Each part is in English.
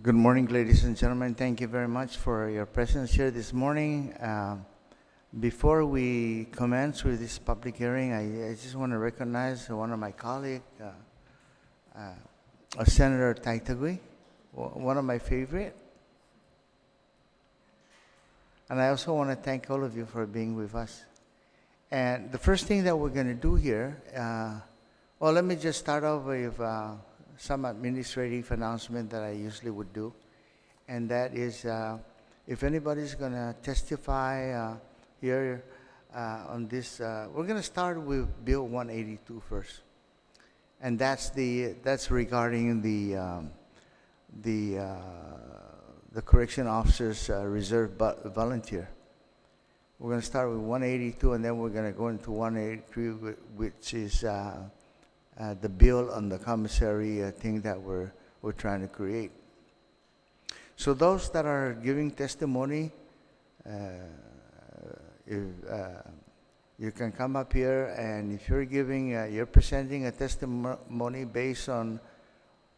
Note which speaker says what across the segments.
Speaker 1: Good morning, ladies and gentlemen. Thank you very much for your presence here this morning. Before we commence with this public hearing, I just want to recognize one of my colleagues, Senator Taitagui, one of my favorite. And I also want to thank all of you for being with us. And the first thing that we're going to do here, well, let me just start off with some administrative announcement that I usually would do. And that is, if anybody's going to testify here on this, we're going to start with Bill 182 first. And that's regarding the correction officers reserve volunteer. We're going to start with 182, and then we're going to go into 183, which is the bill on the commissary thing that we're trying to create. So those that are giving testimony, if you can come up here, and if you're giving, you're presenting a testimony based on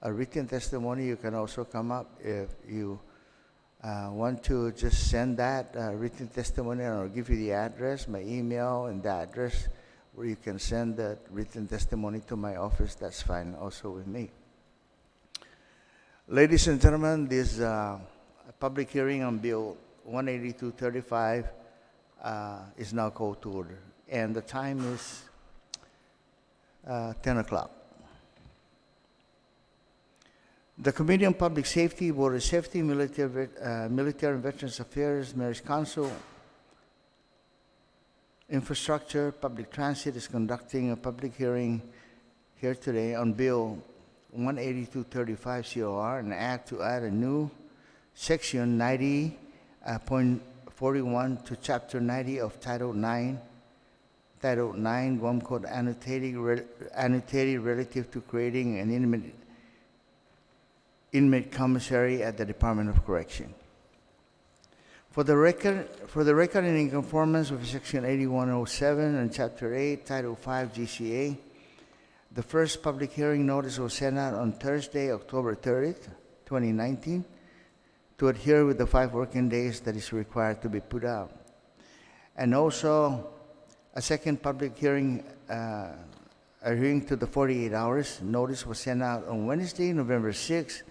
Speaker 1: a written testimony, you can also come up. If you want to just send that written testimony, and I'll give you the address, my email, and the address where you can send that written testimony to my office, that's fine also with me. Ladies and gentlemen, this public hearing on Bill 182-35 is now called to order. And the time is 10 o'clock. The Committee on Public Safety, Border Safety, Military and Veterans Affairs, Mayor's Council, Infrastructure, Public Transit is conducting a public hearing here today on Bill 182-35 COR, an act to add a new section 90.41 to Chapter 90 of Title 9, Guam Code annotated relative to creating an inmate commissary at the Department of Correction. For the record, and in conformance with Section 8107 and Chapter 8, Title 5 GCA, the first public hearing notice was sent out on Thursday, October 30th, 2019, to adhere with the 5 working days that is required to be put out. And also, a second public hearing adhering to the 48 hours notice was sent out on Wednesday, November 6th,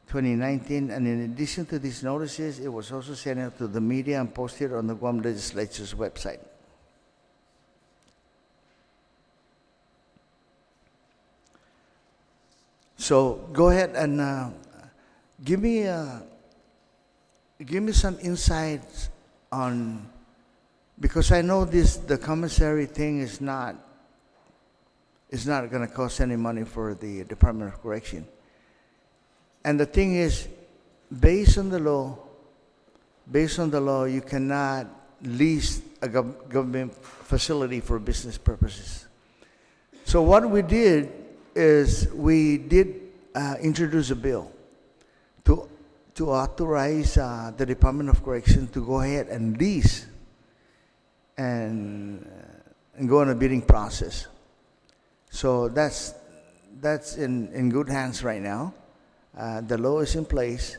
Speaker 1: 2019, and in addition to these notices, it was also sent out to the media and posted on the Guam Legislature's website. So go ahead and give me some insights on, because I know the commissary thing is not going to cost any money for the Department of Correction. And the thing is, based on the law, you cannot lease a government facility for business purposes. So what we did is we did introduce a bill to authorize the Department of Correction to go ahead and lease and go on a bidding process. So that's in good hands right now. The law is in place,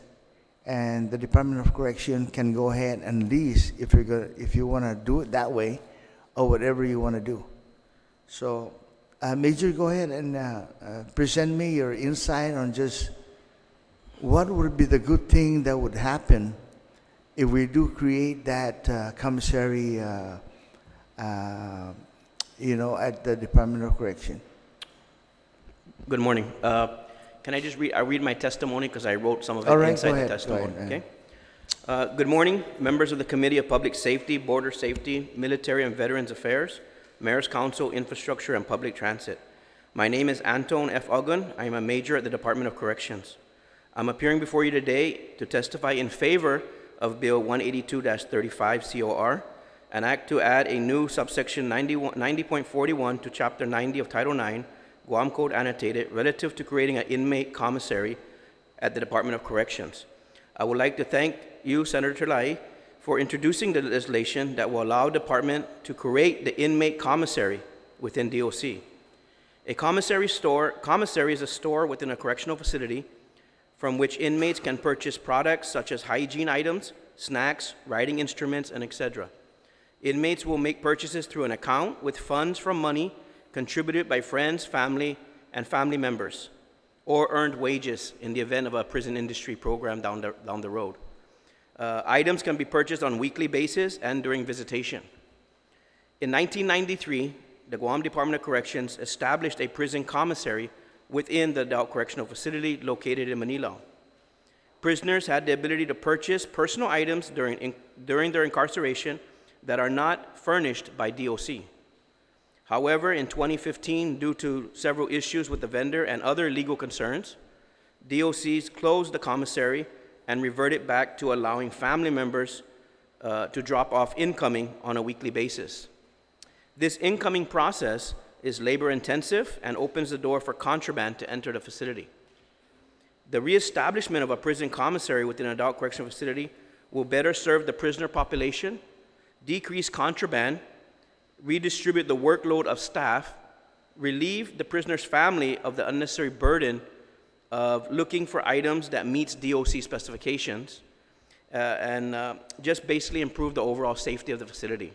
Speaker 1: and the Department of Correction can go ahead and lease if you want to do it that way, or whatever you want to do. So, Major, go ahead and present me your insight on just what would be the good thing that would happen if we do create that commissary, at the Department of Correction.
Speaker 2: Good morning. Can I just read my testimony, because I wrote some of it
Speaker 1: All right,
Speaker 2: inside the testimony. Okay. Good morning, members of the Committee of Public Safety, Border Safety, Military and Veterans Affairs, Mayor's Council, Infrastructure and Public Transit. My name is Anton F. Ugun. I am a major at the Department of Corrections. I'm appearing before you today to testify in favor of Bill 182-35 COR, an act to add a new subsection 90.41 to Chapter 90 of Title 9, Guam Code annotated, relative to creating an inmate commissary at the Department of Corrections. I would like to thank you, Senator Terlaje, for introducing the legislation that will allow the department to create the inmate commissary within DOC. A commissary is a store within a correctional facility from which inmates can purchase products such as hygiene items, snacks, writing instruments, and etc. Inmates will make purchases through an account with funds from money contributed by friends, family, and family members, or earned wages in the event of a prison industry program down the road. Items can be purchased on a weekly basis and during visitation. In 1993, the Guam Department of Corrections established a prison commissary within the adult correctional facility located in Manila. Prisoners had the ability to purchase personal items during their incarceration that are not furnished by DOC. However, in 2015, due to several issues with the vendor and other legal concerns, DOCs closed the commissary and reverted back to allowing family members to drop off incoming on a weekly basis. This incoming process is labor-intensive and opens the door for contraband to enter the facility. The reestablishment of a prison commissary within an adult correctional facility will better serve the prisoner population, decrease contraband, redistribute the workload of staff, relieve the prisoner's family of the unnecessary burden of looking for items that meets DOC specifications, and just basically improve the overall safety of the facility.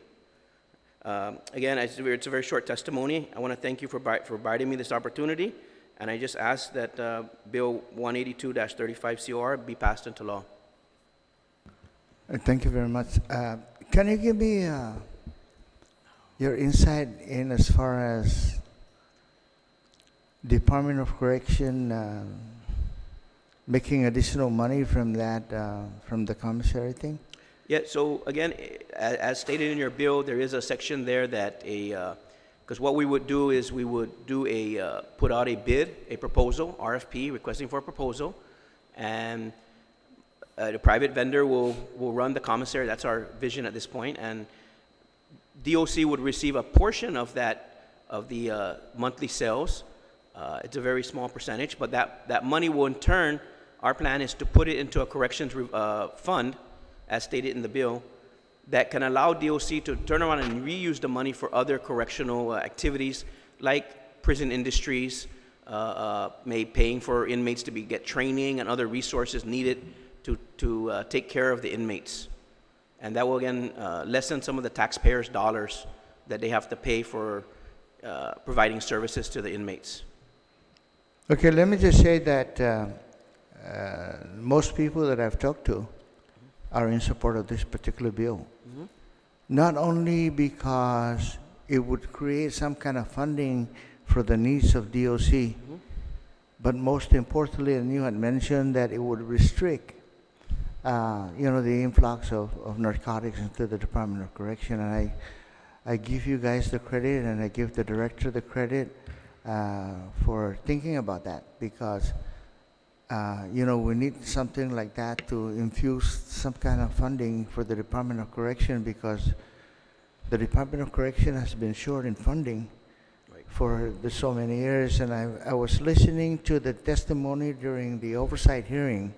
Speaker 2: Again, it's a very short testimony. I want to thank you for providing me this opportunity, and I just ask that Bill 182-35 COR be passed into law.
Speaker 1: Thank you very much. Can you give me your insight in as far as Department of Correction making additional money from that, from the commissary thing?
Speaker 2: Yeah, so again, as stated in your bill, there is a section there that because what we would do is we would do put out a bid, a proposal, RFP, requesting for a proposal, and the private vendor will run the commissary. That's our vision at this point, and DOC would receive a portion of the monthly sales. It's a very small percentage, but that money will in turn, our plan is to put it into a corrections fund, as stated in the bill, that can allow DOC to turn around and reuse the money for other correctional activities like prison industries, paying for inmates to get training and other resources needed to take care of the inmates. And that will again lessen some of the taxpayers' dollars that they have to pay for providing services to the inmates.
Speaker 1: Okay, let me just say that most people that I've talked to are in support of this particular bill. Mm-hmm. Not only because it would create some kind of funding for the needs of DOC, mm-hmm. but most importantly, and you had mentioned that it would restrict the influx of narcotics into the Department of Correction. And I give you guys the credit, and I give the director the credit for thinking about that, because we need something like that to infuse some kind of funding for the Department of Correction, because the Department of Correction has been short in funding for so many years. And I was listening to the testimony during the oversight hearing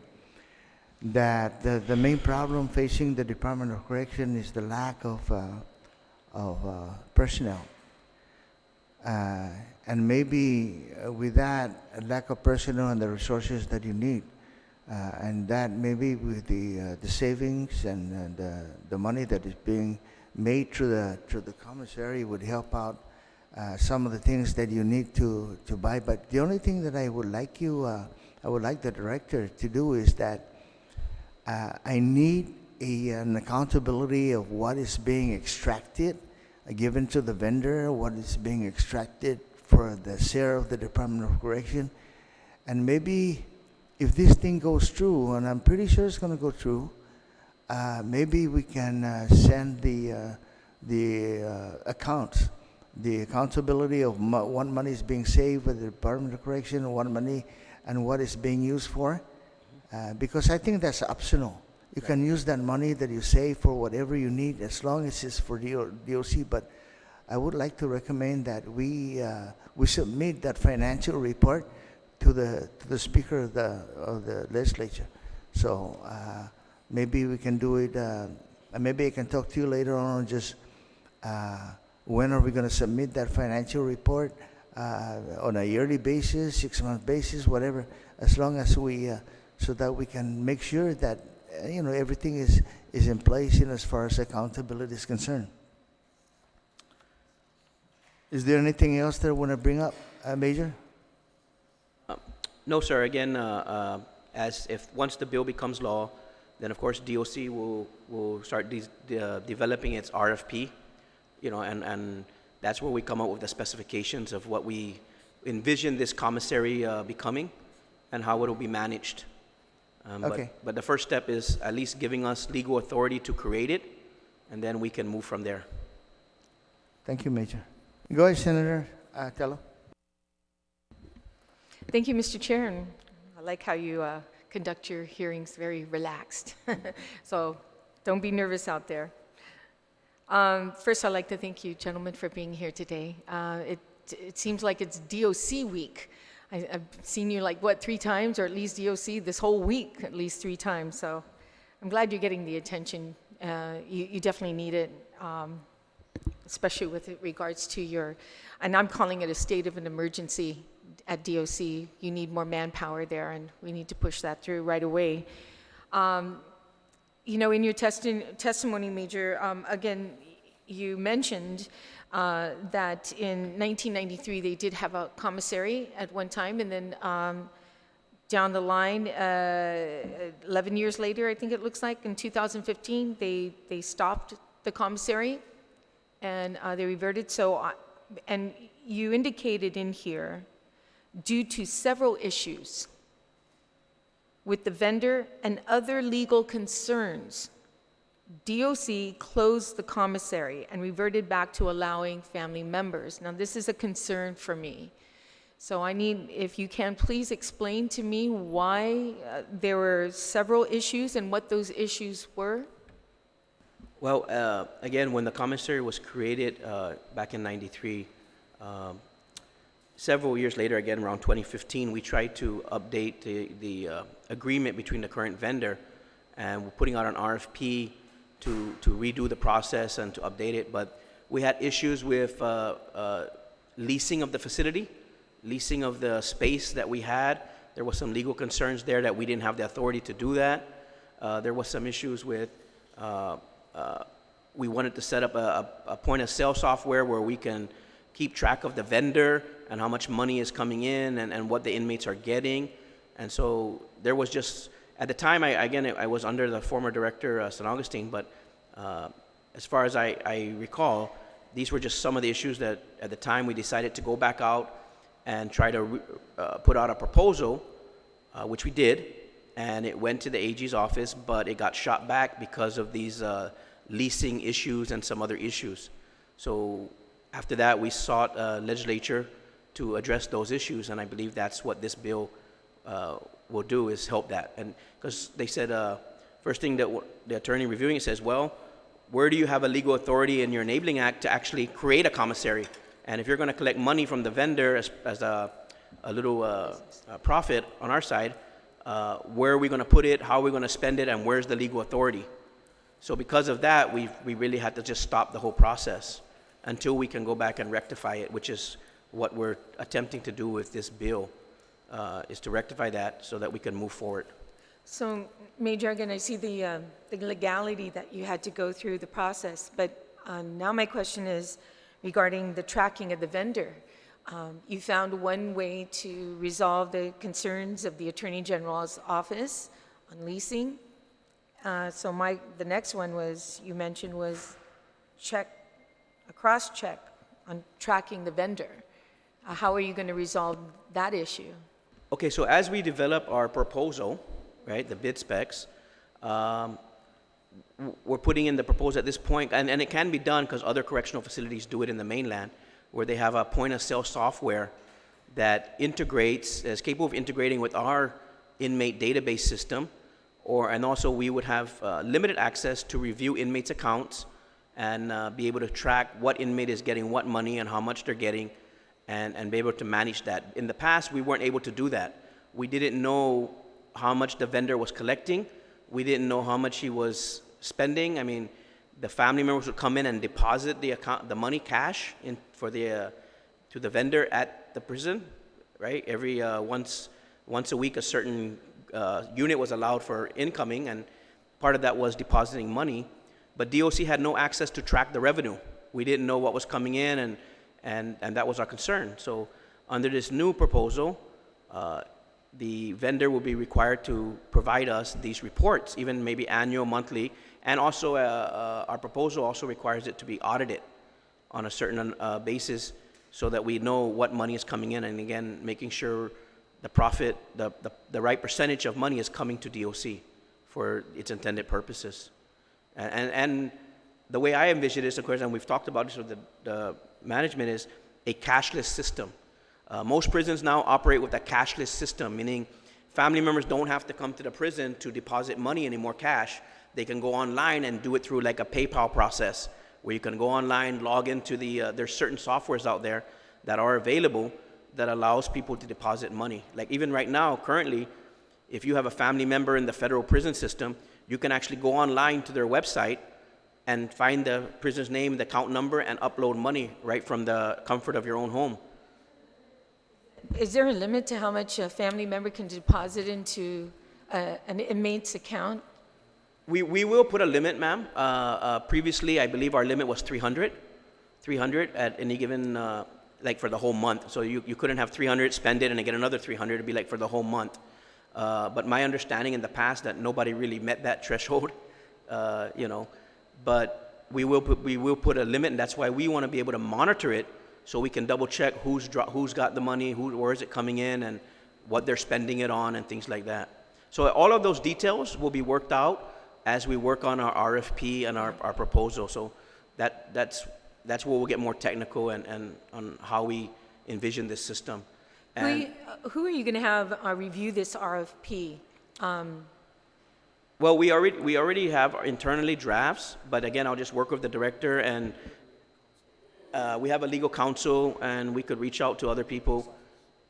Speaker 1: that the main problem facing the Department of Correction is the lack of personnel. And maybe with that, a lack of personnel and the resources that you need, and that maybe with the savings and the money that is being made through the commissary would help out some of the things that you need to buy. But the only thing that I would like the director to do is that I need an accountability of what is being extracted, given to the vendor, what is being extracted for the share of the Department of Correction. And maybe if this thing goes through, and I'm pretty sure it's going to go through, maybe we can send the accounts, the accountability of what money is being saved by the Department of Correction, what money and what is being used for, because I think that's optional. You can use that money that you save for whatever you need, as long as it's for DOC. But I would like to recommend that we submit that financial report to the Speaker of the Legislature. So maybe we can do it. Maybe I can talk to you later on. Just when are we going to submit that financial report, on a yearly basis, 6-month basis, whatever. As long as we so that we can make sure that, everything is in place, as far as accountability is concerned. Is there anything else that I want to bring up, Major?
Speaker 2: No, sir. Again, once the bill becomes law, then of course DOC will start developing its RFP, and that's where we come up with the specifications of what we envision this commissary becoming and how it will be managed.
Speaker 1: Okay.
Speaker 2: But the first step is at least giving us legal authority to create it, and then we can move from there.
Speaker 1: Thank you, Major. Go ahead, Senator Tello.
Speaker 3: Thank you, Mr. Chair, and I like how you conduct your hearings very relaxed. So don't be nervous out there. First, I'd like to thank you, gentlemen, for being here today. It seems like it's DOC week. I've seen you 3 times, or at least DOC this whole week, at least 3 times. So I'm glad you're getting the attention. You definitely need it, especially with regards to and I'm calling it a state of an emergency at DOC. You need more manpower there, and we need to push that through right away. In your testimony, Major, again, you mentioned that in 1993 they did have a commissary at one time, and then down the line, 11 years later, I think it looks like, in 2015, they stopped the commissary and they reverted. And you indicated in here, due to several issues with the vendor and other legal concerns, DOC closed the commissary and reverted back to allowing family members. Now, this is a concern for me. So I need, if you can, please explain to me why there were several issues and what those issues were.
Speaker 2: Well, again, when the commissary was created back in '93, several years later, again around 2015, we tried to update the agreement between the current vendor, and we're putting out an RFP to redo the process and to update it. But we had issues with leasing of the facility, leasing of the space that we had. There was some legal concerns there that we didn't have the authority to do that. There was some issues with we wanted to set up a point of sale software where we can keep track of the vendor and how much money is coming in and what the inmates are getting. And so there was just, at the time, I was under the former director, San Augustine, but as far as I recall, these were just some of the issues that at the time we decided to go back out and try to put out a proposal, which we did, and it went to the AG's office, but it got shot back because of these leasing issues and some other issues. So after that, we sought legislature to address those issues, and I believe that's what this bill will do, is help that. And because they said, first thing that the attorney reviewing it says, well, where do you have a legal authority in your enabling act to actually create a commissary? And if you're going to collect money from the vendor as a little profit on our side, where are we going to put it, how are we going to spend it, and where's the legal authority? So because of that, we really had to just stop the whole process until we can go back and rectify it, which is what we're attempting to do with this bill, is to rectify that so that we can move forward.
Speaker 3: So, Major, again, I see the legality that you had to go through the process, but now my question is regarding the tracking of the vendor. You found one way to resolve the concerns of the Attorney General's office on leasing. So the next one you mentioned was a cross-check on tracking the vendor. How are you going to resolve that issue?
Speaker 2: Okay, so as we develop our proposal, right, the bid specs, we're putting in the proposal at this point, and it can be done because other correctional facilities do it in the mainland, where they have a point-of-sale software that is capable of integrating with our inmate database system, and also we would have limited access to review inmates' accounts and be able to track what inmate is getting what money and how much they're getting, and be able to manage that. In the past, we weren't able to do that. We didn't know how much the vendor was collecting. We didn't know how much he was spending. I mean, the family members would come in and deposit the money cash to the vendor at the prison, right? Every once a week, a certain unit was allowed for incoming, and part of that was depositing money. But DOC had no access to track the revenue. We didn't know what was coming in, and that was our concern. So under this new proposal, the vendor will be required to provide us these reports, even maybe annual, monthly, and also our proposal also requires it to be audited on a certain basis so that we know what money is coming in, and again, making sure the profit, the right percentage of money is coming to DOC for its intended purposes. And the way I envision this, of course, and we've talked about this with the management, is a cashless system. Most prisons now operate with a cashless system, meaning family members don't have to come to the prison to deposit money anymore, cash. They can go online and do it through like a PayPal process, where you can go online, log into there's certain softwares out there that are available that allows people to deposit money. Like even right now, currently, if you have a family member in the federal prison system, you can actually go online to their website and find the prisoner's name, the account number, and upload money right from the comfort of your own home.
Speaker 3: Is there a limit to how much a family member can deposit into an inmate's account?
Speaker 2: We will put a limit, ma'am. Previously, I believe our limit was 300 at any given, like for the whole month. So you couldn't have 300, spend it, and then get another 300. It'd be like for the whole month. But my understanding in the past that nobody really met that threshold, But we will put a limit, and that's why we want to be able to monitor it, so we can double check who's got the money, where is it coming in, and what they're spending it on, and things like that. So all of those details will be worked out as we work on our RFP and our proposal. So that's where we'll get more technical and on how we envision this system. And
Speaker 3: Who are you going to have review this RFP?
Speaker 2: well, we already have internally drafts, but again, I'll just work with the director, and we have a legal counsel, and we could reach out to other people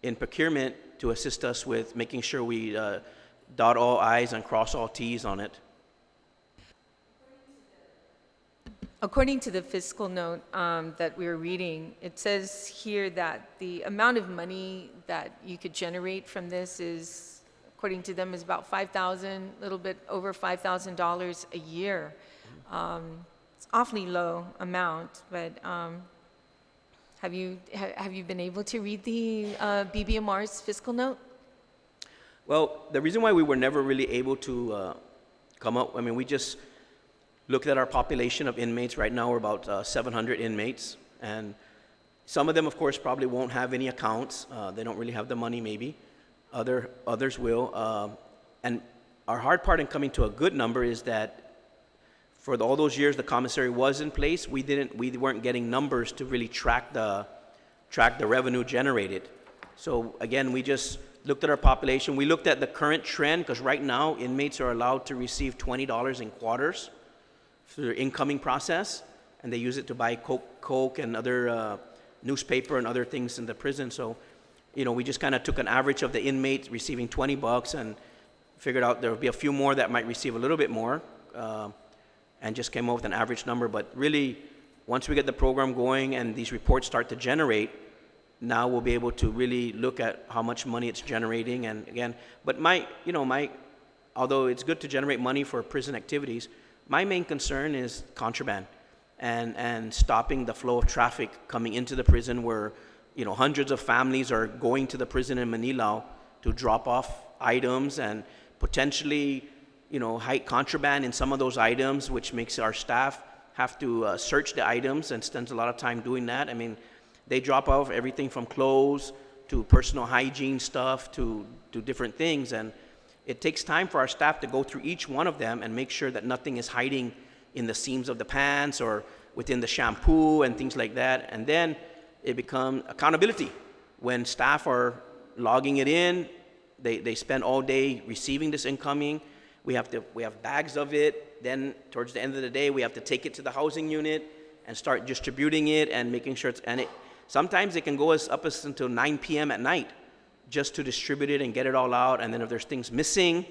Speaker 2: in procurement to assist us with making sure we dot all I's and cross all T's on it.
Speaker 3: According to the fiscal note that we were reading, it says here that the amount of money that you could generate from this is, according to them, is about $5,000, a little bit over $5,000 a year. It's awfully low amount, but have you been able to read the BBMR's fiscal note?
Speaker 2: Well, the reason why we were never really able to come up, we just looked at our population of inmates. Right now, we're about 700 inmates, and some of them, of course, probably won't have any accounts. They don't really have the money, maybe. Others will. And our hard part in coming to a good number is that for all those years the commissary was in place, we weren't getting numbers to really track the revenue generated. So again, we just looked at our population. We looked at the current trend, because right now inmates are allowed to receive $20 in quarters through their incoming process, and they use it to buy Coke and other newspaper and other things in the prison. So, we just kind of took an average of the inmates receiving $20 and figured out there would be a few more that might receive a little bit more, and just came up with an average number. But really, once we get the program going and these reports start to generate, now we'll be able to really look at how much money it's generating. And again, but although it's good to generate money for prison activities, my main concern is contraband and stopping the flow of traffic coming into the prison, where hundreds of families are going to the prison in Manila to drop off items, and potentially hide contraband in some of those items, which makes our staff have to search the items and spends a lot of time doing that. They drop off everything from clothes to personal hygiene stuff to different things, and it takes time for our staff to go through each one of them and make sure that nothing is hiding in the seams of the pants or within the shampoo and things like that. And then it becomes accountability. When staff are logging it in, they spend all day receiving this incoming. We have bags of it. Then towards the end of the day, we have to take it to the housing unit and start distributing it and making sure sometimes it can go up until 9 p.m. at night just to distribute it and get it all out. And then if there's things missing,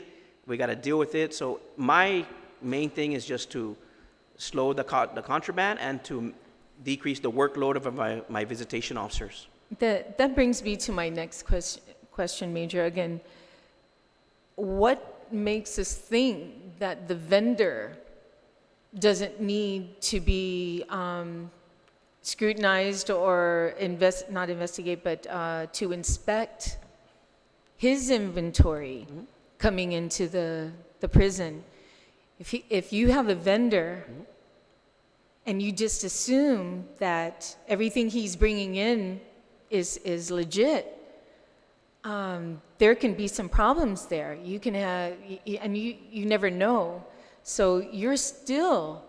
Speaker 2: we got to deal with it. So my main thing is just to slow the contraband and to decrease the workload of my visitation officers.
Speaker 3: That brings me to my next question, Major. Again, what makes us think that the vendor doesn't need to be scrutinized or not investigate, but to inspect his inventory coming into the prison? If you have a vendor and you just assume that everything he's bringing in is legit, there can be some problems there. You can have, and you never know. So you're still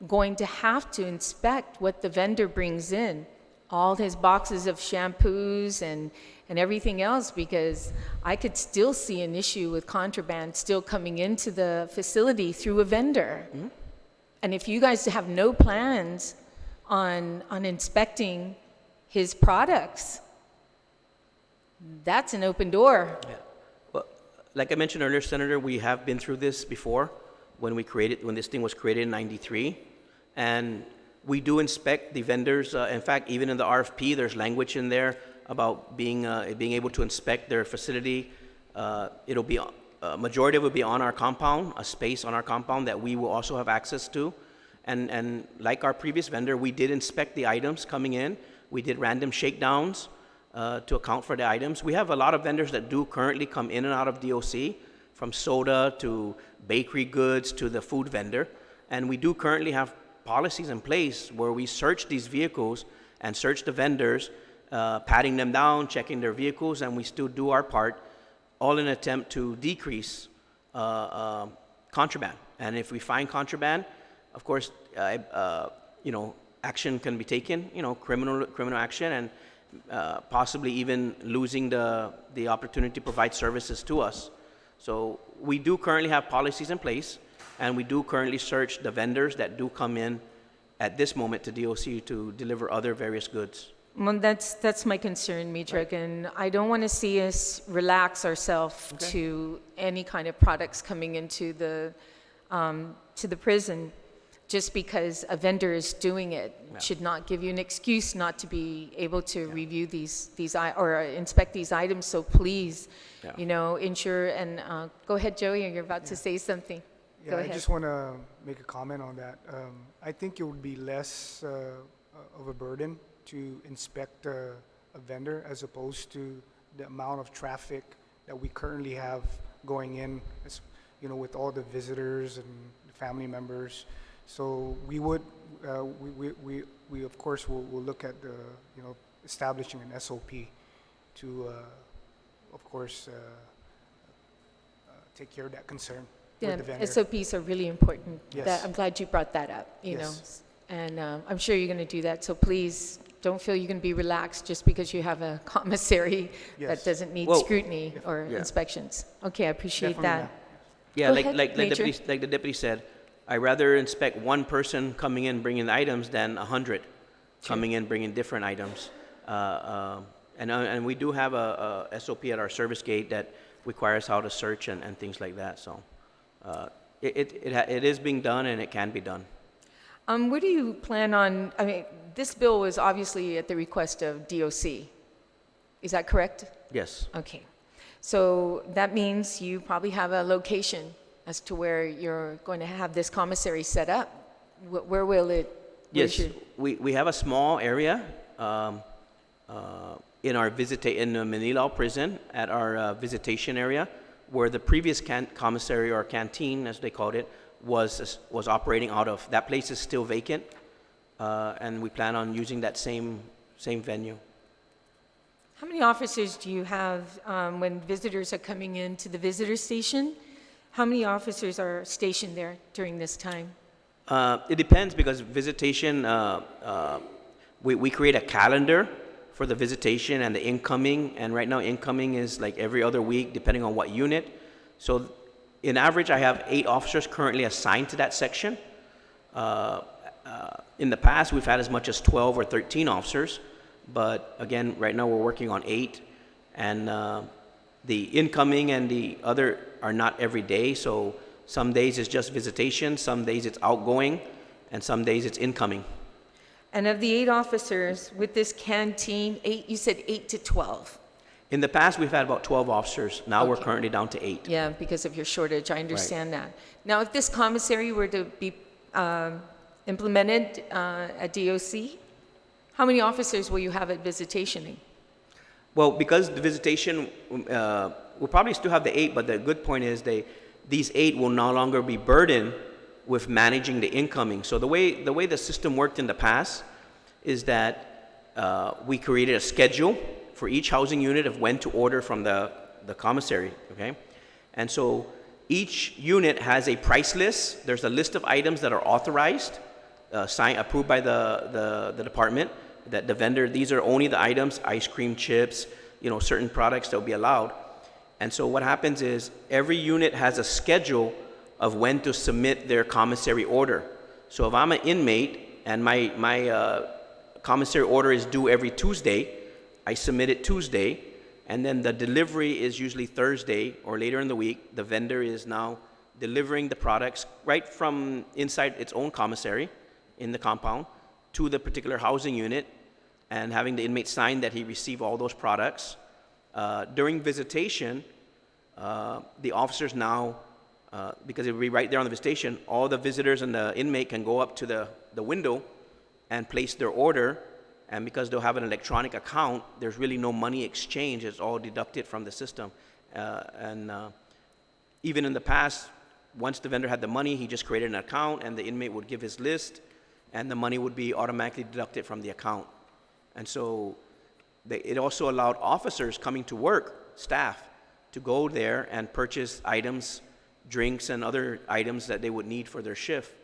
Speaker 3: going to have to inspect what the vendor brings in, all his boxes of shampoos and everything else, because I could still see an issue with contraband still coming into the facility through a vendor. And if you guys have no plans on inspecting his products, that's an open door.
Speaker 2: Yeah. Well, like I mentioned earlier, Senator, we have been through this before when this thing was created in '93, and we do inspect the vendors. In fact, even in the RFP, there's language in there about being able to inspect their facility. It'll be majority of it will be on our compound, a space on our compound that we will also have access to, and like our previous vendor, we did inspect the items coming in. We did random shakedowns to account for the items. We have a lot of vendors that do currently come in and out of DOC, from soda to bakery goods to the food vendor. And we do currently have policies in place where we search these vehicles and search the vendors, patting them down, checking their vehicles, and we still do our part, all in an attempt to decrease contraband. And if we find contraband, of course, action can be taken, criminal action, and possibly even losing the opportunity to provide services to us. So we do currently have policies in place, and we do currently search the vendors that do come in at this moment to DOC to deliver other various goods.
Speaker 3: Well, that's my concern, Mitrak, and I don't want to see us relax ourselves to any kind of products coming into the to the prison. Just because a vendor is doing it should not give you an excuse not to be able to review these or inspect these items. So please, ensure. And go ahead, Joey. You're about to say something.
Speaker 4: Yeah,
Speaker 3: Go ahead.
Speaker 4: I just want to make a comment on that. I think it would be less of a burden to inspect a vendor as opposed to the amount of traffic that we currently have going in, with all the visitors and family members. So we would, we of course will look at establishing an SOP to, of course, take care of that concern with the vendor.
Speaker 3: SOPs are really important.
Speaker 4: Yes.
Speaker 3: I'm glad you brought that up. You know,
Speaker 4: Yes.
Speaker 3: and I'm sure you're going to do that. So please don't feel you can be relaxed just because you have a commissary that
Speaker 4: Yes.
Speaker 3: doesn't need
Speaker 2: Well,
Speaker 3: scrutiny or
Speaker 2: yeah.
Speaker 3: inspections. Okay, I appreciate
Speaker 4: Definitely
Speaker 3: that.
Speaker 2: Yeah,
Speaker 3: Go
Speaker 2: like
Speaker 3: ahead,
Speaker 2: like the
Speaker 3: Major.
Speaker 2: deputy, said, I rather inspect one person coming in bringing the items than 100 coming in bringing different items. And we do have a SOP at our service gate that requires how to search and things like that. So it is being done and it can be done.
Speaker 3: What do you plan on? I mean, this bill was obviously at the request of DOC. Is that correct?
Speaker 2: Yes.
Speaker 3: Okay. So that means you probably have a location as to where you're going to have this commissary set up. Where will it?
Speaker 2: Yes, we have a small area in our in the Manila prison at our visitation area, where the previous commissary or canteen, as they called it, was operating out of. That place is still vacant, and we plan on using that same venue.
Speaker 3: How many officers do you have when visitors are coming into the visitor station? How many officers are stationed there during this time?
Speaker 2: It depends, because visitation, we create a calendar for the visitation and the incoming, and right now incoming is like every other week depending on what unit. So in average, I have 8 officers currently assigned to that section. In the past, we've had as much as 12 or 13 officers, but again, right now we're working on 8, and the incoming and the other are not every day, so some days it's just visitation, some days it's outgoing, and some days it's incoming.
Speaker 3: And of the 8 officers with this canteen, 8, you said 8 to 12.
Speaker 2: In the past, we've had about 12 officers. Now we're
Speaker 3: Okay.
Speaker 2: currently down to 8.
Speaker 3: Yeah, because of your shortage, I understand that. Now, if this commissary were to be implemented at DOC, how many officers will you have at visitation?
Speaker 2: Well, because the visitation, we'll probably still have the 8, but the good point is these 8 will no longer be burdened with managing the incoming. So the way the system worked in the past is that we created a schedule for each housing unit of when to order from the commissary, okay? And so each unit has a price list. There's a list of items that are authorized, approved by the department, that the vendor, these are only the items, ice cream, chips, certain products that will be allowed. And so what happens is every unit has a schedule of when to submit their commissary order. So if I'm an inmate and my commissary order is due every Tuesday, I submit it Tuesday, and then the delivery is usually Thursday or later in the week. The vendor is now delivering the products right from inside its own commissary in the compound to the particular housing unit, and having the inmate sign that he received all those products. During visitation, the officers now, because it will be right there on the visitation, all the visitors and the inmate can go up to the window and place their order, and because they'll have an electronic account, there's really no money exchange. It's all deducted from the system. Even in the past, once the vendor had the money, he just created an account, and the inmate would give his list, and the money would be automatically deducted from the account. And so it also allowed officers coming to work, staff, to go there and purchase items, drinks, and other items that they would need for their shift.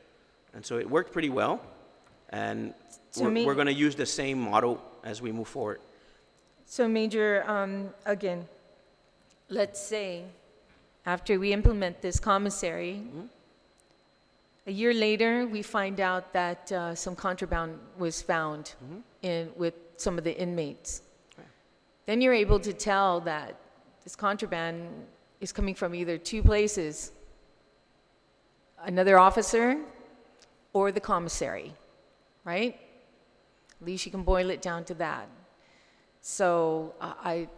Speaker 2: And so it worked pretty well. And we're going to use the same model as we move forward.
Speaker 3: So Major, again, let's say after we implement this commissary, a year later we find out that some contraband was found with some of the inmates. Then you're able to tell that this contraband is coming from either two places, another officer or the commissary, right? At least you can boil it down to that. So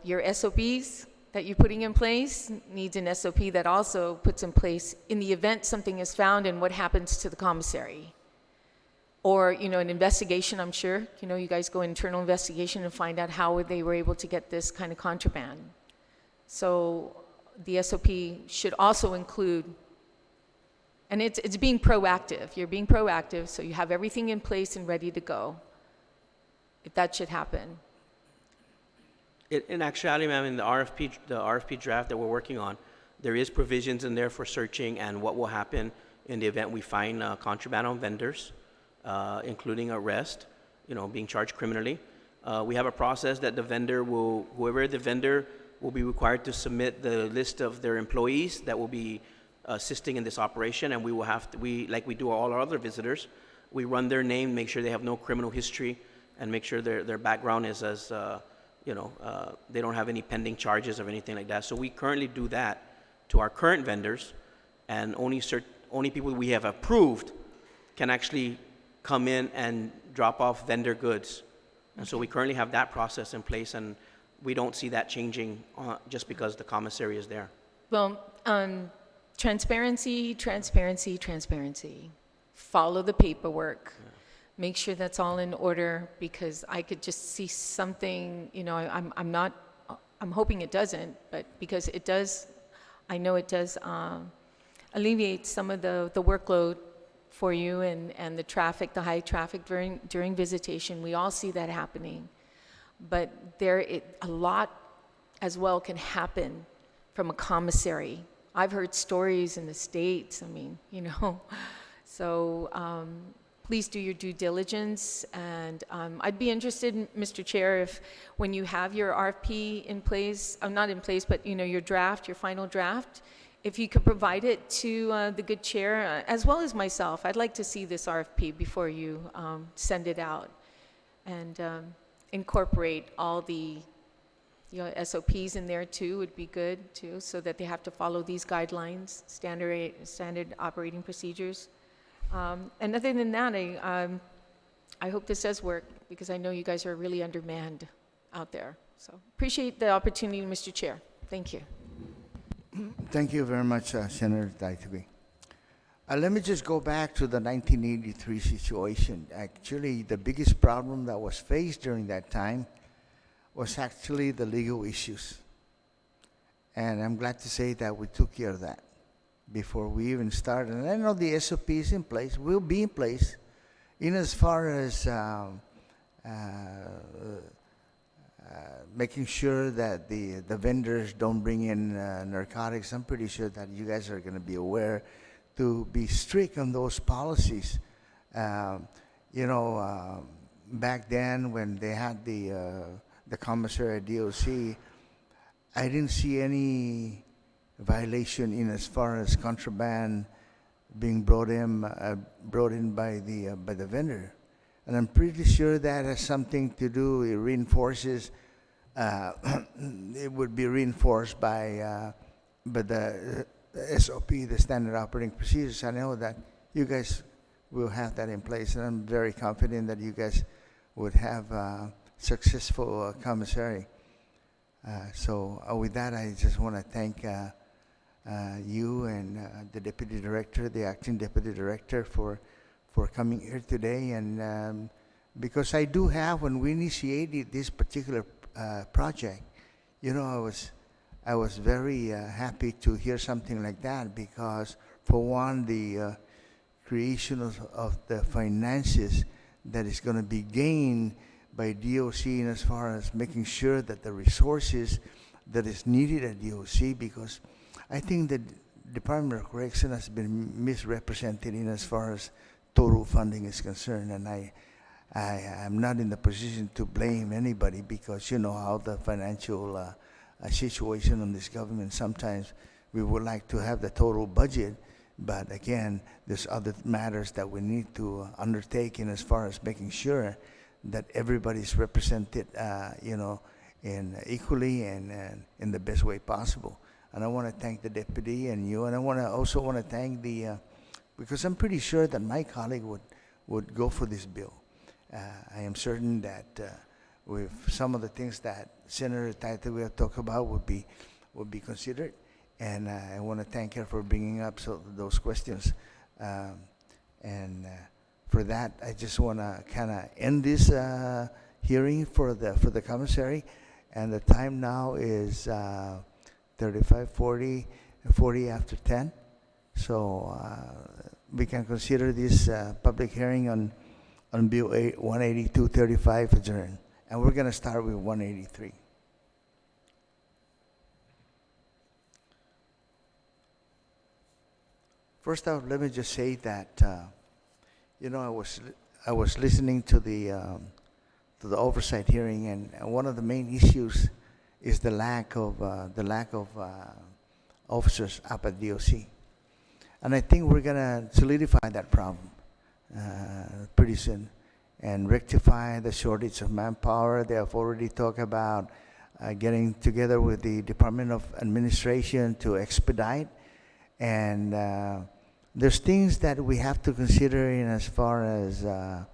Speaker 3: your SOPs that you're putting in place needs an SOP that also puts in place in the event something is found and what happens to the commissary. Or, an investigation, I'm sure. You guys go internal investigation and find out how they were able to get this kind of contraband. So the SOP should also include, and it's being proactive. You're being proactive, so you have everything in place and ready to go, if that should happen.
Speaker 2: In actuality, ma'am, in the RFP draft that we're working on, there is provisions in there for searching and what will happen in the event we find contraband on vendors, including arrest, being charged criminally. We have a process that whoever the vendor will be required to submit the list of their employees that will be assisting in this operation, and we will have to, like we do all our other visitors, we run their name, make sure they have no criminal history, and make sure their background is as they don't have any pending charges or anything like that. So we currently do that to our current vendors, and only people we have approved can actually come in and drop off vendor goods. And so we currently have that process in place, and we don't see that changing just because the commissary is there.
Speaker 3: Well, transparency, transparency, transparency. Follow the paperwork. Yeah. Make sure that's all in order, because I could just see something, I'm hoping it doesn't, but because it does, I know it does alleviate some of the workload for you and the traffic, the high traffic during visitation. We all see that happening. But a lot as well can happen from a commissary. I've heard stories in the States, so please do your due diligence. And I'd be interested, Mr. Chair, if when you have your RFP in place, not in place, but your final draft, if you could provide it to the good chair, as well as myself. I'd like to see this RFP before you send it out, and incorporate all the SOPs in there too would be good too, so that they have to follow these guidelines, standard operating procedures. And other than that, I hope this does work, because I know you guys are really undermanned out there. So appreciate the opportunity, Mr. Chair. Thank you.
Speaker 1: Thank you very much, Senator Taitui. Let me just go back to the 1983 situation. Actually, the biggest problem that was faced during that time was actually the legal issues. And I'm glad to say that we took care of that before we even started. And I know the SOP is in place, will be in place, in as far as making sure that the vendors don't bring in narcotics. I'm pretty sure that you guys are going to be aware to be strict on those policies. Back then when they had the commissary at DOC, I didn't see any violation in as far as contraband being brought in by the vendor. And I'm pretty sure that has something to do, it reinforces, it would be reinforced by the SOP, the Standard Operating Procedures. I know that you guys will have that in place, and I'm very confident that you guys would have a successful commissary. So with that, I just want to thank you and the Deputy Director, the Acting Deputy Director for coming here today. And because I do have, when we initiated this particular project, I was very happy to hear something like that, because for one, the creation of the finances that is going to be gained by DOC, and as far as making sure that the resources that is needed at DOC, because I think the Department of Correction has been misrepresented in as far as total funding is concerned, and I am not in the position to blame anybody, because you know how the financial situation in this government, sometimes we would like to have the total budget, but again, there's other matters that we need to undertake in as far as making sure that everybody's represented, in equally and in the best way possible. And I want to thank the deputy and you, and I also want to thank because I'm pretty sure that my colleague would go for this bill. I am certain that with some of the things that Senator Taita we have talked about would be considered, and I want to thank her for bringing up those questions. For that, I just want to kind of end this hearing for the commissary, and the time now is 35:40, 40 after 10. So we can consider this public hearing on Bill 18235 adjourned, and we're going to start with 183. First off, let me just say that I was listening to the oversight hearing, and one of the main issues is the lack of officers up at DOC, and I think we're gonna solidify that problem pretty soon and rectify the shortage of manpower. They have already talked about getting together with the Department of Administration to expedite, and there's things that we have to consider in as far as the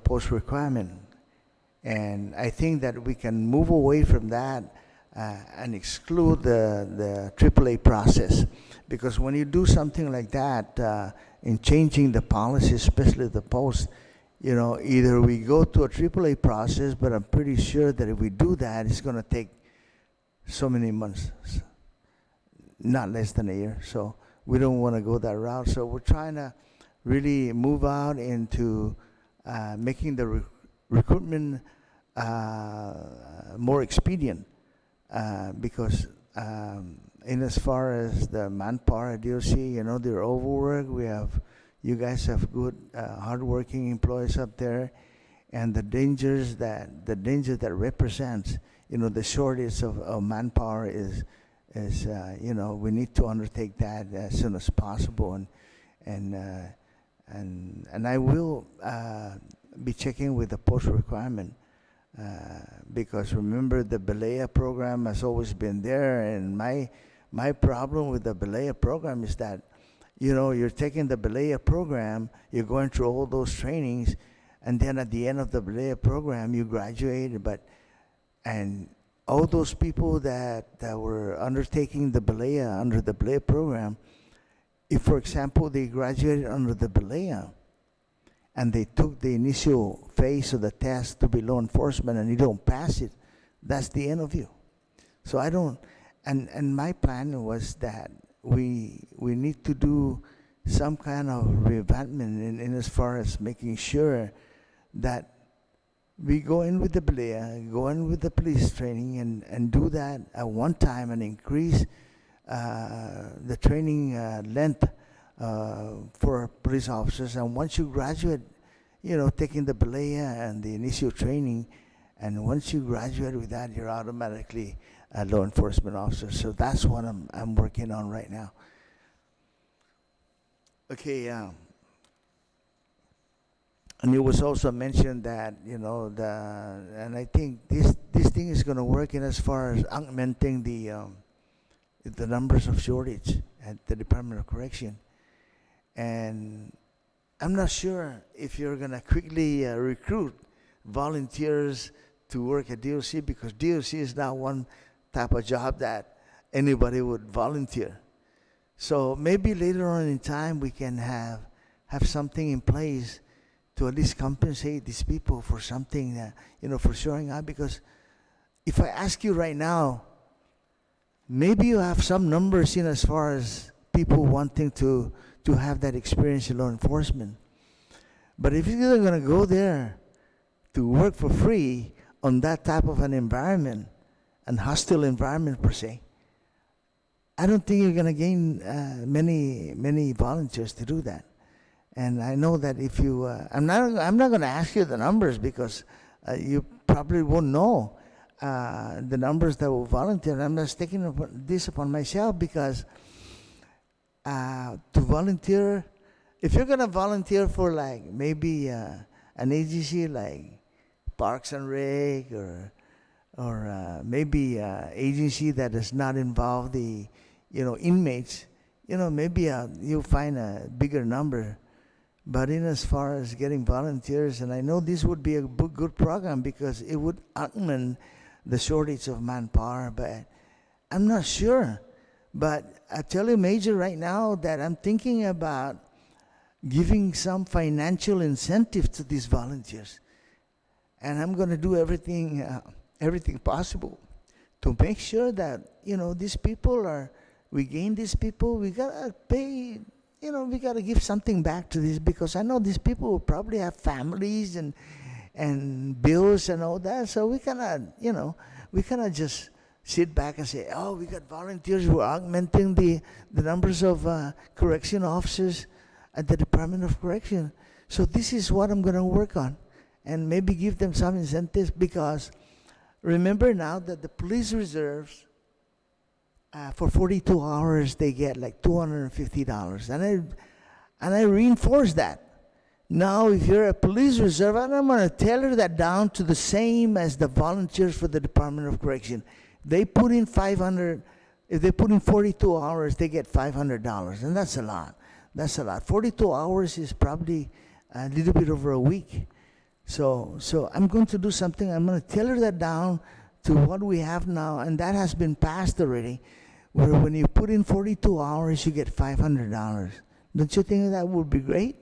Speaker 1: post requirement, and I think that we can move away from that and exclude the AAA process, because when you do something like that in changing the policy, especially the post, either we go to a AAA process, but I'm pretty sure that if we do that, it's going to take so many months, not less than a year. So we don't want to go that route. So we're trying to really move out into making the recruitment more expedient, because in as far as the manpower at DOC, they're overworked. You guys have good, hardworking employees up there, and the danger that represents, the shortage of manpower is we need to undertake that as soon as possible, and I will be checking with the post requirement, because remember the Belaya program has always been there, and my problem with the Belaya program is that you're taking the Belaya program, you're going through all those trainings, and then at the end of the Belaya program you graduate, but And all those people that were undertaking the BLEA under the BLEA program, if, for example, they graduated under the BLEA and they took the initial phase of the test to be law enforcement and you don't pass it, that's the end of you. So I don't, and my plan was that we need to do some kind of revampment in as far as making sure that we go in with the BLEA, go in with the police training, and do that at one time and increase the training length for police officers. And once you graduate, taking the BLEA and the initial training, and once you graduate with that, you're automatically a law enforcement officer. So that's what I'm working on right now. Okay, and it was also mentioned that, and I think this thing is going to work in as far as augmenting the numbers of shortage at the Department of Correction. And I'm not sure if you're going to quickly recruit volunteers to work at DOC, because DOC is not one type of job that anybody would volunteer. So maybe later on in time we can have something in place to at least compensate these people for something that, for showing up. Because if I ask you right now, maybe you have some numbers in as far as people wanting to have that experience in law enforcement. But if you're going to go there to work for free on that type of an environment, an hostile environment per se, I don't think you're going to gain many volunteers to do that. And I know that if you, I'm not going to ask you the numbers, because you probably won't know the numbers that will volunteer. I'm just taking this upon myself, because to volunteer, if you're going to volunteer for like maybe an agency like Parks and Rec, or maybe agency that does not involve the inmates, maybe you'll find a bigger number. But in as far as getting volunteers, and I know this would be a good program because it would augment the shortage of manpower, but I'm not sure. But I tell you, Major, right now that I'm thinking about giving some financial incentive to these volunteers. And I'm going to do everything possible to make sure that, these people we gain these people, we got to pay, we got to give something back to this, because I know these people will probably have families and bills and all that. So we cannot just sit back and say, oh, we got volunteers, we're augmenting the numbers of correction officers at the Department of Correction. So this is what I'm going to work on, and maybe give them some incentives, because remember now that the police reserves, for 42 hours, they get like $250. And I reinforce that. Now, if you're a police reserve, and I'm going to tailor that down to the same as the volunteers for the Department of Correction. They put in 500, if they put in 42 hours, they get $500. And that's a lot. That's a lot. 42 hours is probably a little bit over a week. So I'm going to do something. I'm going to tailor that down to what we have now, and that has been passed already, where when you put in 42 hours, you get $500. Don't you think that would be great?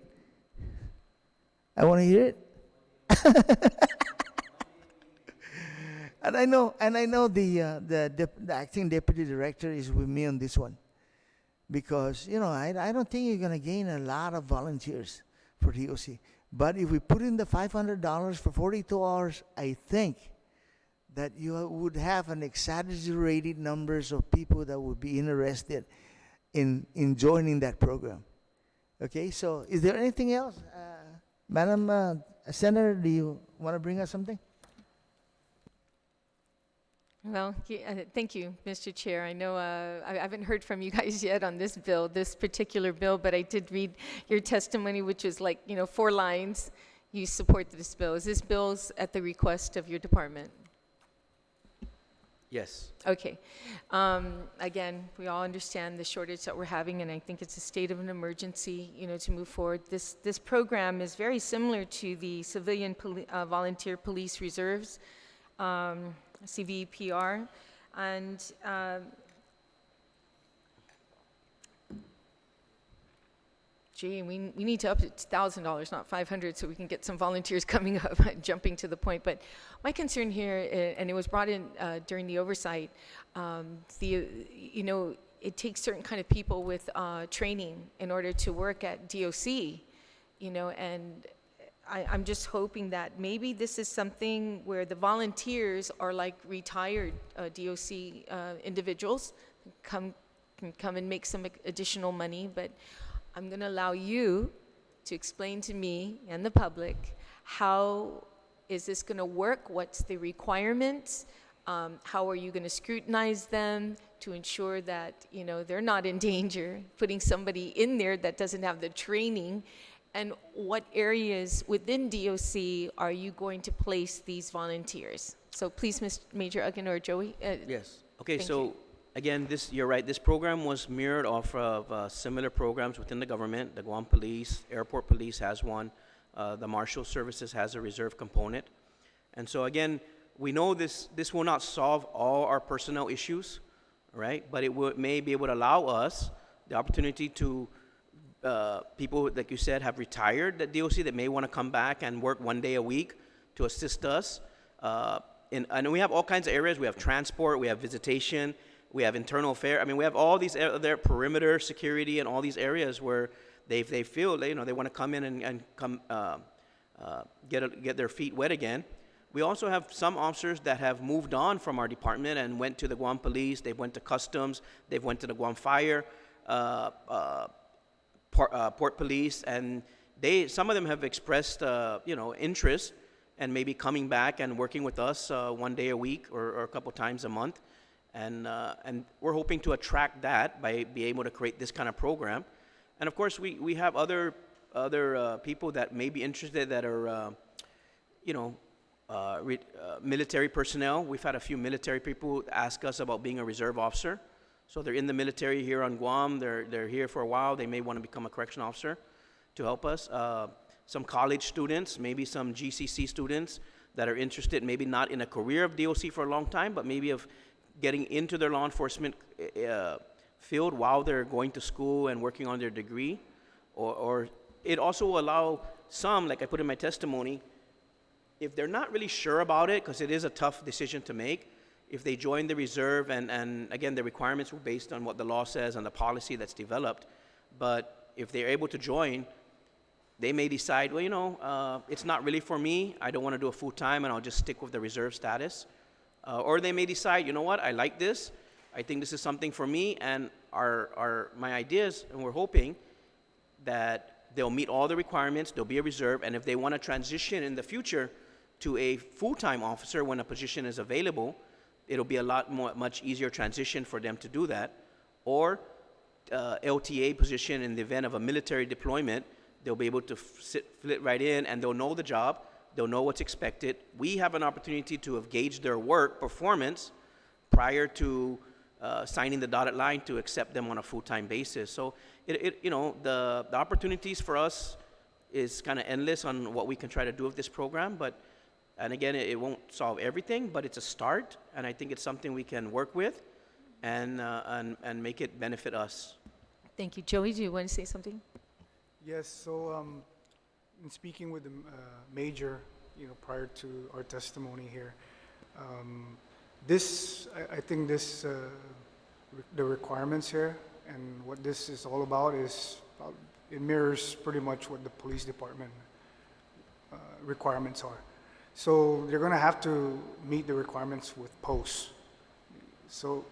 Speaker 1: I want to hear it. And I know the acting deputy director is with me on this one, because I don't think you're going to gain a lot of volunteers for DOC. But if we put in the $500 for 42 hours, I think that you would have an exaggerated numbers of people that would be interested in joining that program. Okay, so is there anything else? Madam Senator, do you want to bring us something?
Speaker 3: Well, thank you, Mr. Chair. I know I haven't heard from you guys yet on this bill, this particular bill, but I did read your testimony, which was like, 4 lines. You support this bill. Is this bill's at the request of your department?
Speaker 2: Yes.
Speaker 3: Okay. Again, we all understand the shortage that we're having, and I think it's a state of an emergency, to move forward. This program is very similar to the civilian volunteer police reserves. CVPR, and gee, we need to up it to $1,000, not 500, so we can get some volunteers coming up, jumping to the point. But my concern here, and it was brought in during the oversight, it takes certain kind of people with training in order to work at DOC, and I'm just hoping that maybe this is something where the volunteers are like retired DOC individuals, can come and make some additional money, but I'm going to allow you to explain to me and the public how is this going to work, what's the requirements, how are you going to scrutinize them to ensure that they're not in danger, putting somebody in there that doesn't have the training, and what areas within DOC are you going to place these volunteers? So please, Major Uggan or Joey.
Speaker 2: Yes. Okay,
Speaker 3: Thank
Speaker 2: so
Speaker 3: you.
Speaker 2: again, you're right. This program was mirrored off of similar programs within the government. The Guam Police, Airport Police has one. The Marshal Services has a reserve component. And so again, we know this will not solve all our personnel issues, right? But it may be able to allow us the opportunity to people, like you said, have retired at DOC that may want to come back and work 1 day a week to assist us. And we have all kinds of areas. We have transport, we have visitation, we have internal affairs. I mean, we have all these other perimeter security and all these areas where they feel they want to come in and come get their feet wet again. We also have some officers that have moved on from our department and went to the Guam Police. They went to Customs. They've went to the Guam Fire, Port Police, and some of them have expressed interest and maybe coming back and working with us 1 day a week or a couple times a month. And we're hoping to attract that by being able to create this kind of program. And of course, we have other people that may be interested that are, military personnel. We've had a few military people ask us about being a reserve officer. So they're in the military here on Guam. They're here for a while. They may want to become a correction officer to help us. Some college students, maybe some GCC students that are interested, maybe not in a career of DOC for a long time, but maybe of getting into their law enforcement field while they're going to school and working on their degree. Or it also will allow some, like I put in my testimony, if they're not really sure about it, because it is a tough decision to make, if they join the reserve, and again, the requirements were based on what the law says and the policy that's developed, but if they're able to join, they may decide, well, it's not really for me. I don't want to do a full-time, and I'll just stick with the reserve status. Or they may decide, you know what, I like this. I think this is something for me, and my ideas, and we're hoping that they'll meet all the requirements, there'll be a reserve, and if they want to transition in the future to a full-time officer when a position is available, it'll be a much easier transition for them to do that. Or LTA position in the event of a military deployment, they'll be able to fit right in, and they'll know the job, they'll know what's expected. We have an opportunity to gauge their work performance prior to signing the dotted line to accept them on a full-time basis. So the opportunities for us is kind of endless on what we can try to do with this program, and again, it won't solve everything, but it's a start, and I think it's something we can work with and make it benefit us.
Speaker 3: Thank you. Joey, do you want to say something?
Speaker 4: Yes, so in speaking with the major, prior to our testimony here, I think the requirements here and what this is all about it mirrors pretty much what the police department requirements are. So they're going to have to meet the requirements with posts. So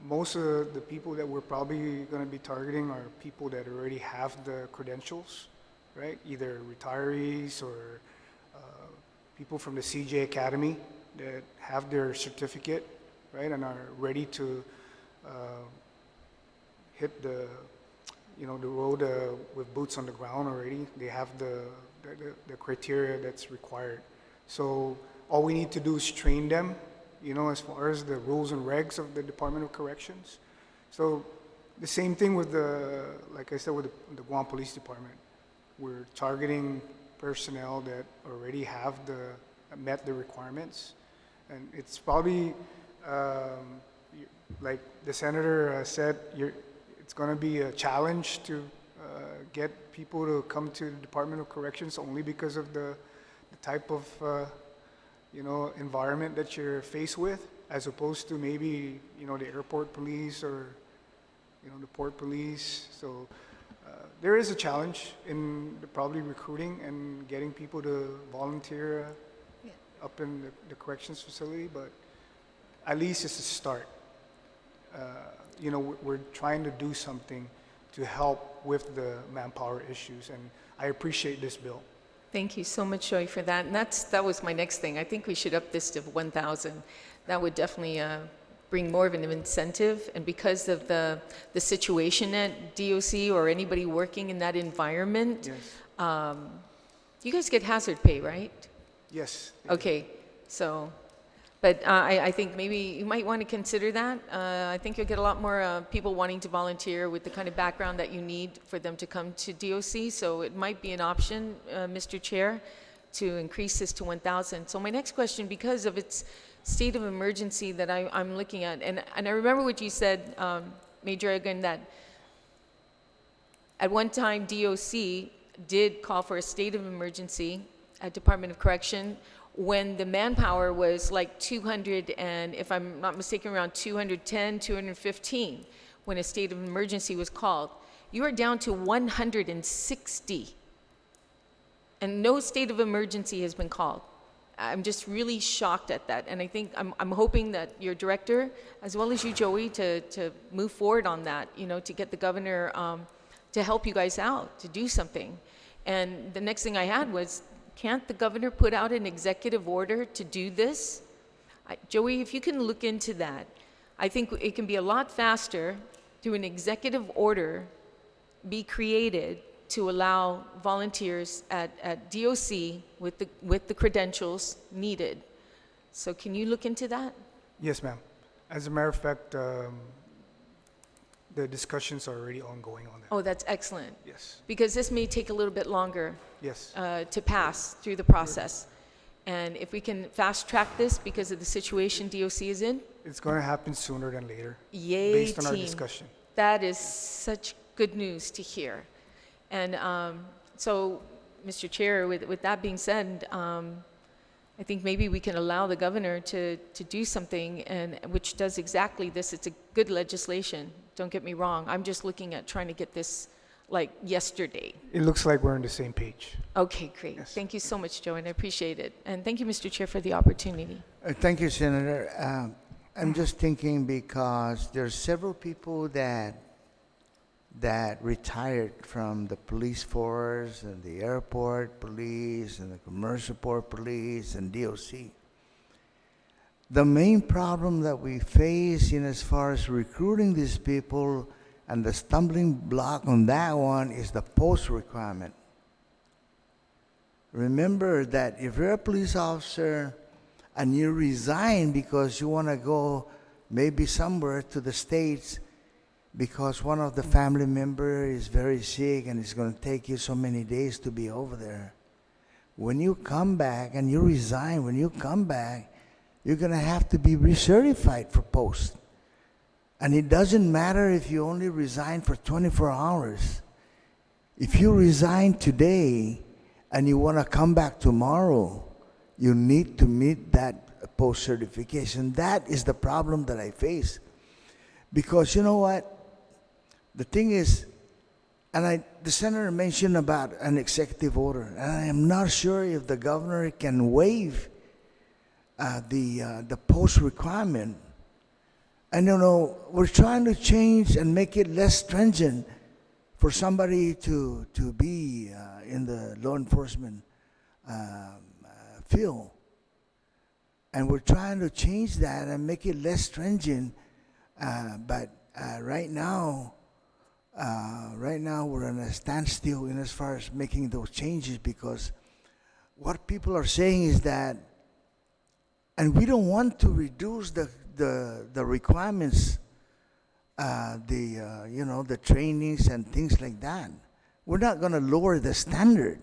Speaker 4: most of the people that we're probably going to be targeting are people that already have the credentials, right? Either retirees or people from the CJ Academy that have their certificate, right, and are ready to hit the road with boots on the ground already. They have the criteria that's required. So all we need to do is train them, as far as the rules and regs of the Department of Corrections. So the same thing with like I said, with the Guam Police Department. We're targeting personnel that already have met the requirements. And it's probably, like the senator said, it's going to be a challenge to get people to come to the Department of Corrections only because of the type of, environment that you're faced with, as opposed to maybe, the airport police or, the port police. So there is a challenge in probably recruiting and getting people to volunteer up in the corrections facility, but at least it's a start. We're trying to do something to help with the manpower issues, and I appreciate this bill.
Speaker 3: Thank you so much, Joey, for that. And that was my next thing. I think we should up this to 1,000. That would definitely bring more of an incentive. And because of the situation at DOC or anybody working in that environment,
Speaker 4: Yes.
Speaker 3: you guys get hazard pay, right?
Speaker 4: Yes.
Speaker 3: Okay, so, but I think maybe you might want to consider that. I think you'll get a lot more people wanting to volunteer with the kind of background that you need for them to come to DOC. So it might be an option, Mr. Chair, to increase this to 1,000. So my next question, because of its state of emergency that I'm looking at, and I remember what you said, Major Egan, that at one time DOC did call for a state of emergency at Department of Correction when the manpower was like 200, and if I'm not mistaken, around 210, 215, when a state of emergency was called. You are down to 160, and no state of emergency has been called. I'm just really shocked at that, and I think I'm hoping that your director, as well as you, Joey, to move forward on that, to get the governor to help you guys out, to do something. And the next thing I had was, can't the governor put out an executive order to do this? Joey, if you can look into that, I think it can be a lot faster through an executive order be created to allow volunteers at DOC with the credentials needed. So can you look into that?
Speaker 4: Yes, ma'am. As a matter of fact, the discussions are already ongoing on that.
Speaker 3: Oh, that's excellent.
Speaker 4: Yes.
Speaker 3: Because this may take a little bit longer
Speaker 4: Yes.
Speaker 3: to pass through the process. And if we can fast track this because of the situation DOC is in,
Speaker 4: It's going to happen sooner than later,
Speaker 3: yay,
Speaker 4: based on our
Speaker 3: team.
Speaker 4: discussion.
Speaker 3: That is such good news to hear. And so, Mr. Chair, with that being said, I think maybe we can allow the governor to do something, and which does exactly this. It's a good legislation. Don't get me wrong. I'm just looking at trying to get this like yesterday.
Speaker 4: It looks like we're on the same page.
Speaker 3: Okay, great.
Speaker 4: Yes.
Speaker 3: Thank you so much, Joe, and I appreciate it. And thank you, Mr. Chair, for the opportunity.
Speaker 1: Thank you, Senator. I'm just thinking because there's several people that retired from the police force and the airport police and the commercial port police and DOC. The main problem that we face in as far as recruiting these people, and the stumbling block on that one, is the post requirement. Remember that if you're a police officer and you resign because you want to go maybe somewhere to the States because one of the family member is very sick and it's going to take you so many days to be over there, when you come back and you resign, when you come back, you're going to have to be recertified for post. And it doesn't matter if you only resign for 24 hours. If you resign today and you want to come back tomorrow, you need to meet that post certification. That is the problem that I face. Because you know what? The thing is, and the senator mentioned about an executive order, and I am not sure if the governor can waive the post requirement. And we're trying to change and make it less stringent for somebody to be in the law enforcement field. And we're trying to change that and make it less stringent. But right now we're in a standstill in as far as making those changes, because what people are saying is that, and we don't want to reduce the requirements, the trainings and things like that. We're not going to lower the standard.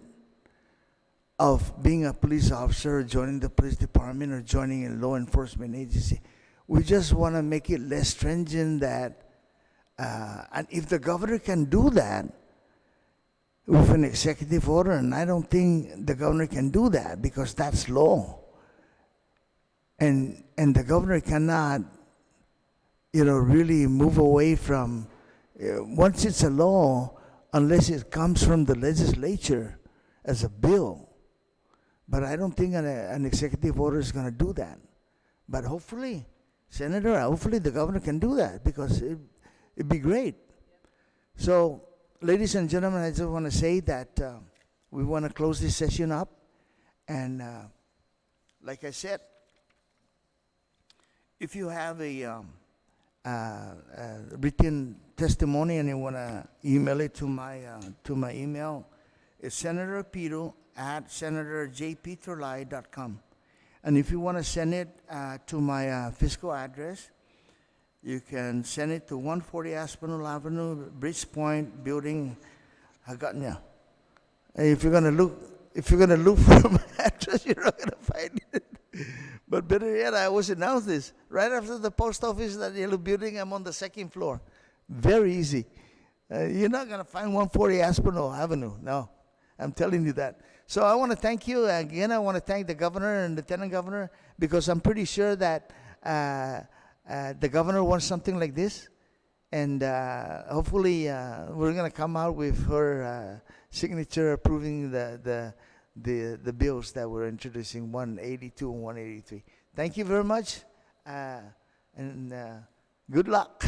Speaker 1: of being a police officer, joining the police department, or joining a law enforcement agency. We just want to make it less stringent that, and if the governor can do that with an executive order, and I don't think the governor can do that because that's law. And the governor cannot, really move away from, once it's a law, unless it comes from the legislature as a bill. But I don't think an executive order is going to do that. But hopefully, Senator, hopefully the governor can do that because it'd be great. So, ladies and gentlemen, I just want to say that we want to close this session up. And like I said, if you have a written testimony and you want to email it to my email, it's Senator Pedo at senatorjp.terlaje.com. And if you want to send it to my physical address, you can send it to 140 Aspinall Avenue, Bridge Point Building, Hagåtña. And if you're gonna look for my address, you're not gonna find it. But better yet, I always announce this right after the post office, that yellow building. I'm on the second floor. Very easy. You're not gonna find 140 Aspinall Avenue. No, I'm telling you that. So I want to thank you again. I want to thank the governor and lieutenant governor, because I'm pretty sure that the governor wants something like this, and hopefully we're going to come out with her signature approving the bills that we're introducing, 182 and 183. Thank you very much, and good luck.